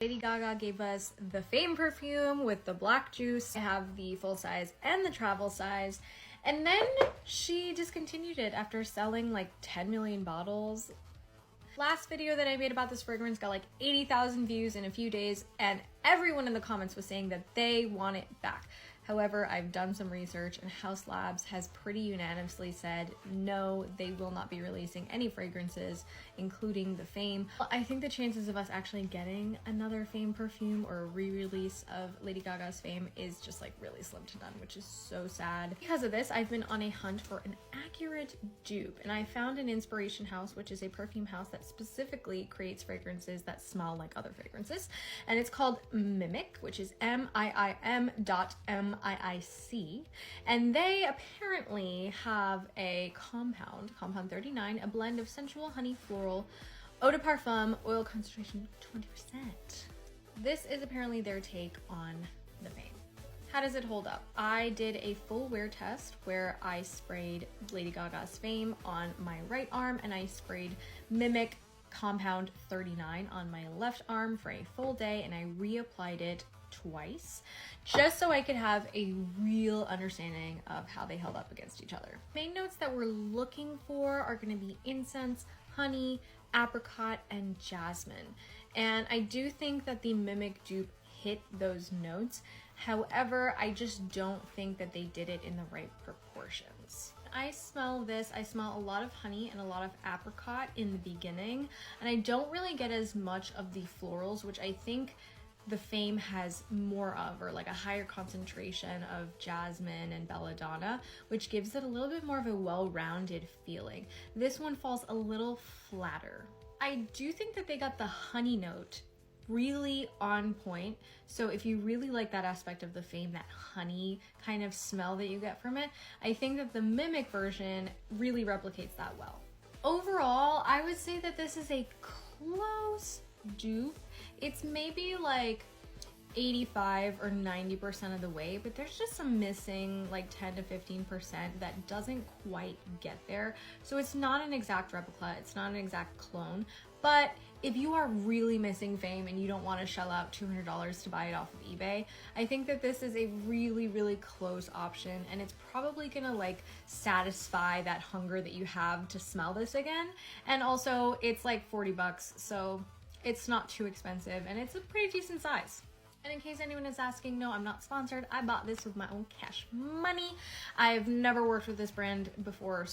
Lady Gaga gave us the Fame perfume with the black juice. I have the full size and the travel size. And then she discontinued it after selling like 10 million bottles. Last video that I made about this fragrance got like 80,000 views in a few days, and everyone in the comments was saying that they want it back. However, I've done some research and Haus Labs has pretty unanimously said no, they will not be releasing any fragrances, including the Fame. I think the chances of us actually getting another Fame perfume or a re-release of Lady Gaga's Fame is just like really slim to none, which is so sad. Because of this, I've been on a hunt for an accurate dupe, and I found an Inspiration House, which is a perfume house that specifically creates fragrances that smell like other fragrances, and it's called Mimic, which is MIIM.MIIC, and they apparently have a compound 39, a blend of sensual honey floral, eau de parfum, oil concentration 20%. This is apparently their take on the Fame. How does it hold up? I did a full wear test where I sprayed Lady Gaga's Fame on my right arm and I sprayed Mimic Compound 39 on my left arm for a full day, and I reapplied it twice just so I could have a real understanding of how they held up against each other. Main notes that we're looking for are going to be incense, honey, apricot, and jasmine. And I do think that the Mimic dupe hit those notes. However, I just don't think that they did it in the right proportions. I smell this, I smell a lot of honey and a lot of apricot in the beginning, and I don't really get as much of the florals, which I think the Fame has more of, or like a higher concentration of jasmine and belladonna, which gives it a little bit more of a well-rounded feeling. This one falls a little flatter. I do think that they got the honey note really on point. So if you really like that aspect of the Fame, that honey kind of smell that you get from it, I think that the Mimic version really replicates that well. Overall, I would say that this is a close dupe. It's maybe like 85 or 90% of the way, but there's just some missing like 10 to 15% that doesn't quite get there. So it's not an exact replica, it's not an exact clone, but if you are really missing Fame and you don't want to shell out $200 to buy it off of eBay, I think that this is a really, really close option, and it's probably gonna like satisfy that hunger that you have to smell this again. And also it's like 40 bucks, so it's not too expensive and it's a pretty decent size. And in case anyone is asking, no, I'm not sponsored. I bought this with my own cash money. I've never worked with this brand before.